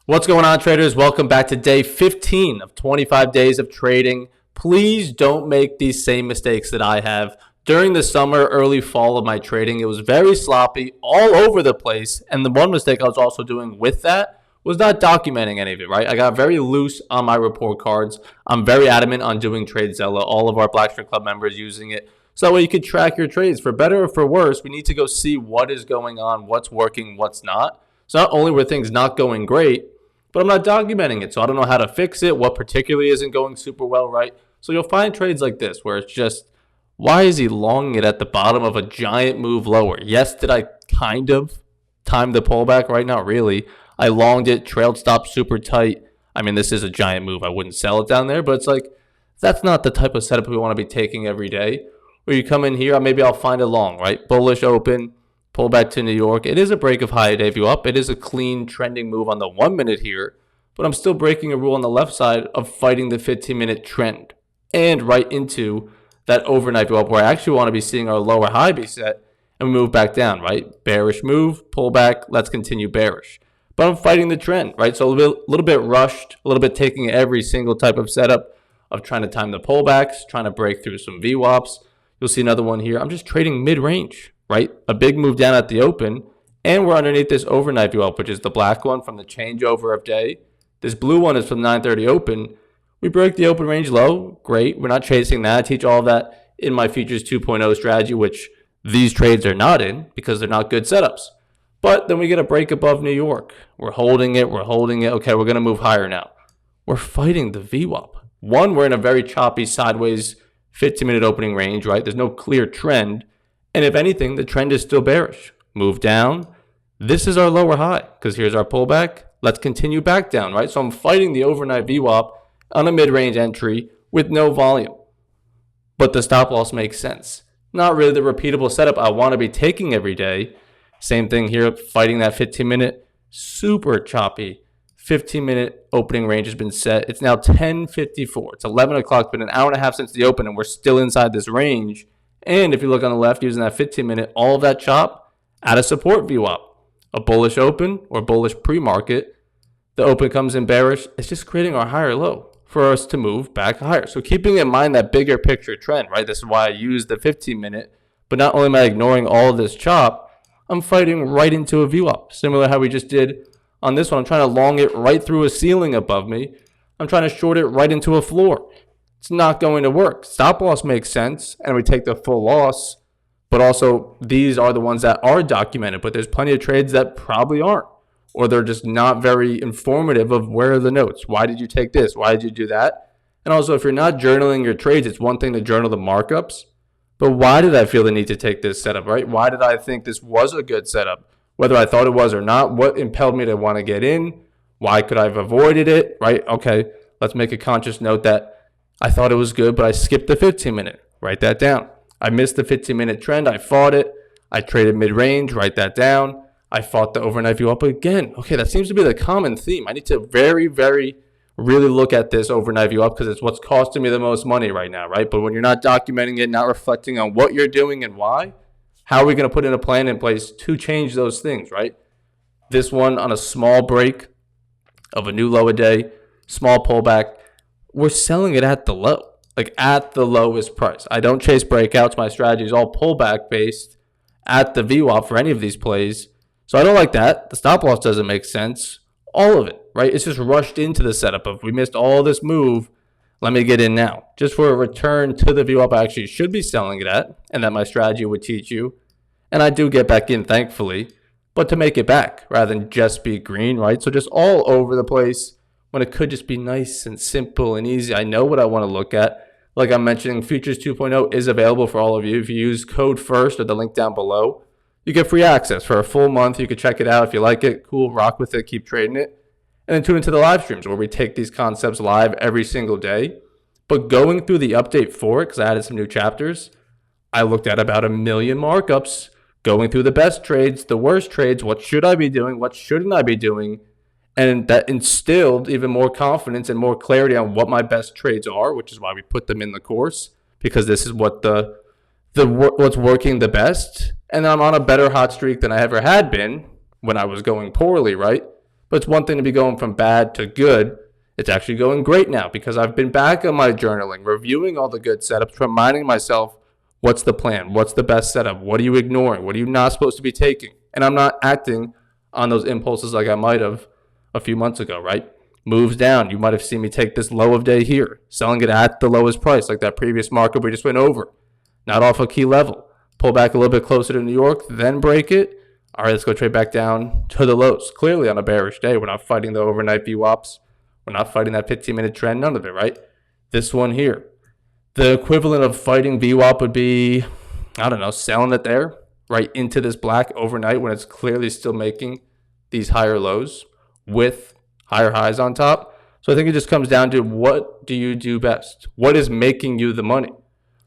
What's going on, traders? Welcome back to day 15 of 25 days of trading. Please don't make these same mistakes that I have. During the summer, early fall of my trading, it was very sloppy, all over the place. And the one mistake I was also doing with that was not documenting any of it, right? I got very loose on my report cards. I'm very adamant on doing TradeZella, all of our Blackstreet Club members using it. So that way you can track your trades. For better or for worse, we need to go see what is going on, what's working, what's not. So not only were things not going great, but I'm not documenting it, so I don't know how to fix it, what particularly isn't going super well, right? So you'll find trades like this where it's just, why is he longing it at the bottom of a giant move lower? Yes, did I kind of time the pullback? Right, not really. I longed it, trailed stop super tight. I mean, this is a giant move. I wouldn't sell it down there, but it's like, that's not the type of setup we want to be taking every day. Where you come in here, maybe I'll find a long, right? Bullish open, pull back to New York. It is a break of high day view up. It is a clean trending move on the 1 minute here, but I'm still breaking a rule on the left side of fighting the 15-minute trend and right into that overnight view up where I actually want to be seeing our lower high be set and we move back down, right? Bearish move, pull back, let's continue bearish. But I'm fighting the trend, right? So a little bit rushed, a little bit taking every single type of setup of trying to time the pullbacks, trying to break through some VWAPs. You'll see another one here. I'm just trading mid-range, right? A big move down at the open, and we're underneath this overnight view up, which is the black one from the changeover of day. This blue one is from 9:30 open. We break the open range low. Great. We're not chasing that. I teach all of that in my Futures 2.0 strategy, which these trades are not in because they're not good setups. But then we get a break above New York. We're holding it. We're holding it. Okay, we're going to move higher now. We're fighting the VWAP. One, we're in a very choppy sideways 15-minute opening range, right? There's no clear trend. And if anything, the trend is still bearish. Move down. This is our lower high because here's our pullback. Let's continue back down, right? So I'm fighting the overnight VWAP on a mid-range entry with no volume. But the stop loss makes sense. Not really the repeatable setup I want to be taking every day. Same thing here, fighting that 15-minute, super choppy 15-minute opening range has been set. It's now 10:54. It's 11 o'clock, been an hour and a half since the open, and we're still inside this range. And if you look on the left using that 15-minute, all of that chop at a support VWAP. A bullish open or bullish pre-market. The open comes in bearish. It's just creating our higher low for us to move back higher. So keeping in mind that bigger picture trend, right? This is why I use the 15-minute. But not only am I ignoring all of this chop, I'm fighting right into a VWAP. Similar to how we just did on this one. I'm trying to long it right through a ceiling above me. I'm trying to short it right into a floor. It's not going to work. Stop loss makes sense, and we take the full loss. But also, these are the ones that are documented. But there's plenty of trades that probably aren't. Or they're just not very informative of where are the notes. Why did you take this? Why did you do that? And also, if you're not journaling your trades, it's one thing to journal the markups. But why did I feel the need to take this setup, right? Why did I think this was a good setup? Whether I thought it was or not, what impelled me to want to get in? Why could I have avoided it, right? Okay, let's make a conscious note that I thought it was good, but I skipped the 15-minute. Write that down. I missed the 15-minute trend. I fought it. I traded mid-range. Write that down. I fought the overnight view up again. Okay, that seems to be the common theme. I need to really look at this overnight view up because it's what's costing me the most money right now, right? But when you're not documenting it, not reflecting on what you're doing and why, how are we going to put in a plan in place to change those things, right? This one on a small break of a new low a day, small pullback, we're selling it at the low, like at the lowest price. I don't chase breakouts. My strategy is all pullback based at the VWAP for any of these plays. So I don't like that. The stop loss doesn't make sense. All of it, right? It's just rushed into the setup of we missed all this move. Let me get in now. Just for a return to the VWAP I actually should be selling it at and that my strategy would teach you. And I do get back in, thankfully, but to make it back rather than just be green, right? So just all over the place when it could just be nice and simple and easy. I know what I want to look at. Like I'm mentioning, Futures 2.0 is available for all of you. If you use code FIRST or the link down below, you get free access for a full month. You can check it out. If you like it, cool, rock with it, keep trading it. And then tune into the live streams where we take these concepts live every single day. But going through the update for it, because I added some new chapters, I looked at about 1 million markups, going through the best trades, the worst trades, what should I be doing, what shouldn't I be doing, and that instilled even more confidence and more clarity on what my best trades are, which is why we put them in the course, because this is what what's working the best. And I'm on a better hot streak than I ever had been when I was going poorly, right? But it's one thing to be going from bad to good. It's actually going great now because I've been back on my journaling, reviewing all the good setups, reminding myself what's the plan, what's the best setup, what are you ignoring, what are you not supposed to be taking. And I'm not acting on those impulses like I might have a few months ago, right? Moves down. You might have seen me take this low of day here, selling it at the lowest price, like that previous market we just went over. Not off a key level. Pull back a little bit closer to New York, then break it. All right, let's go trade back down to the lows. Clearly on a bearish day, we're not fighting the overnight VWAPs. We're not fighting that 15-minute trend, none of it, right? This one here. The equivalent of fighting VWAP would be, I don't know, selling it there, right into this black overnight when it's clearly still making these higher lows with higher highs on top. So I think it just comes down to what do you do best? What is making you the money?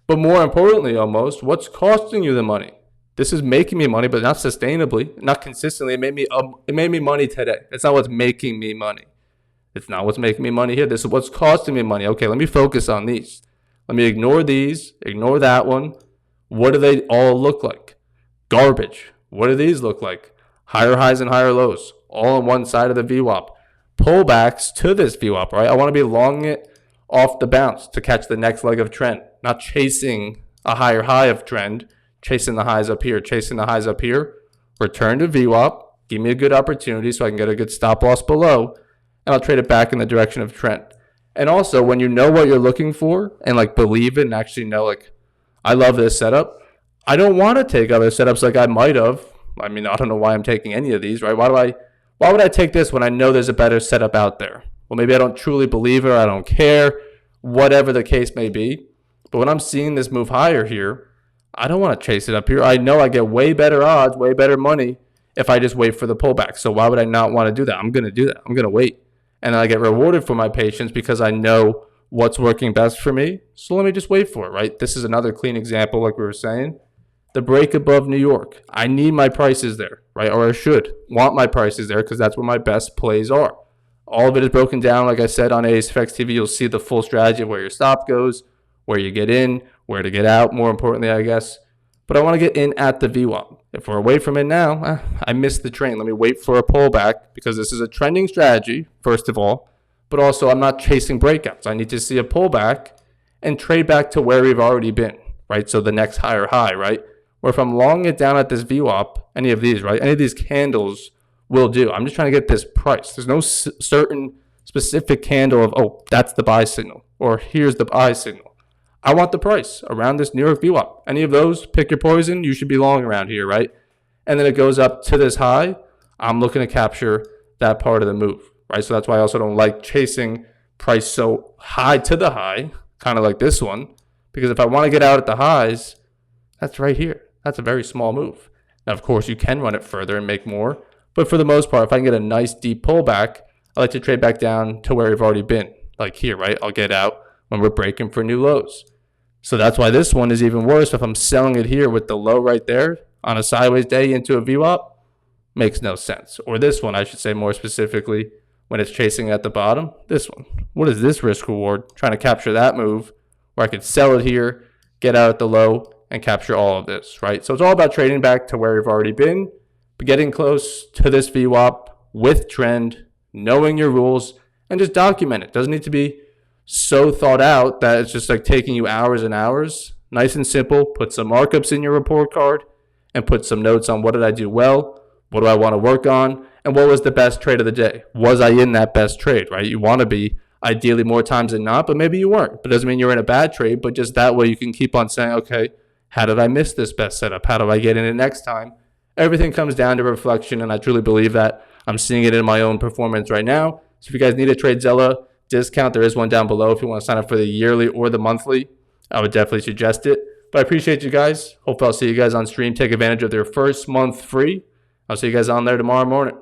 But more importantly, almost, what's costing you the money? This is making me money, but not sustainably, not consistently. It made me money today. That's not what's making me money. It's not what's making me money here. This is what's costing me money. Okay, let me focus on these. Let me ignore these, ignore that one. What do they all look like? Garbage. What do these look like? Higher highs and higher lows, all on one side of the VWAP. Pullbacks to this VWAP, right? I want to be long it off the bounce to catch the next leg of trend, not chasing a higher high of trend, chasing the highs up here, chasing the highs up here. Return to VWAP, give me a good opportunity so I can get a good stop loss below, and I'll trade it back in the direction of trend. And also, when you know what you're looking for and like believe it and actually know, like, I love this setup, I don't want to take other setups like I might have. I mean, I don't know why I'm taking any of these, right? Why would I take this when I know there's a better setup out there? Well, maybe I don't truly believe it, or I don't care, whatever the case may be. But when I'm seeing this move higher here, I don't want to chase it up here. I know I get way better odds, way better money if I just wait for the pullback. So why would I not want to do that? I'm going to do that. I'm going to wait. And I get rewarded for my patience because I know what's working best for me. So let me just wait for it, right? This is another clean example, like we were saying. The break above New York. I need my prices there, right? Or I should want my prices there because that's where my best plays are. All of it is broken down, like I said, on ASFX TV. You'll see the full strategy of where your stop goes, where you get in, where to get out, more importantly, I guess. But I want to get in at the VWAP. If we're away from it now, I missed the train. Let me wait for a pullback because this is a trending strategy, first of all. But also, I'm not chasing breakouts. I need to see a pullback and trade back to where we've already been, right? So the next higher high, right? Or if I'm long it down at this VWAP, any of these, right? Any of these candles will do. I'm just trying to get this price. There's no certain specific candle of, oh, that's the buy signal, or here's the buy signal. I want the price around this New York VWAP. Any of those, pick your poison. You should be long around here, right? And then it goes up to this high. I'm looking to capture that part of the move, right? So that's why I also don't like chasing price so high to the high, kind of like this one, because if I want to get out at the highs, that's right here. That's a very small move. Now, of course, you can run it further and make more. But for the most part, if I can get a nice deep pullback, I like to trade back down to where we've already been. Like here, right? I'll get out when we're breaking for new lows. So that's why this one is even worse. If I'm selling it here with the low right there on a sideways day into a VWAP, makes no sense. Or this one, I should say more specifically, when it's chasing at the bottom. This one. What is this risk reward? Trying to capture that move where I could sell it here, get out at the low, and capture all of this, right? So it's all about trading back to where we've already been, but getting close to this VWAP with trend, knowing your rules, and just document it. Doesn't need to be so thought out that it's just like taking you hours and hours. Nice and simple. Put some markups in your report card and put some notes on what did I do well, what do I want to work on, and what was the best trade of the day. Was I in that best trade, right? You want to be ideally more times than not, but maybe you weren't. But it doesn't mean you're in a bad trade, but just that way you can keep on saying, okay, how did I miss this best setup? How do I get in it next time? Everything comes down to reflection, and I truly believe that. I'm seeing it in my own performance right now. So if you guys need a TradeZella discount, there is one down below. If you want to sign up for the yearly or the monthly, I would definitely suggest it. But I appreciate you guys. Hope I'll see you guys on stream. Take advantage of their first month free. I'll see you guys on there tomorrow morning.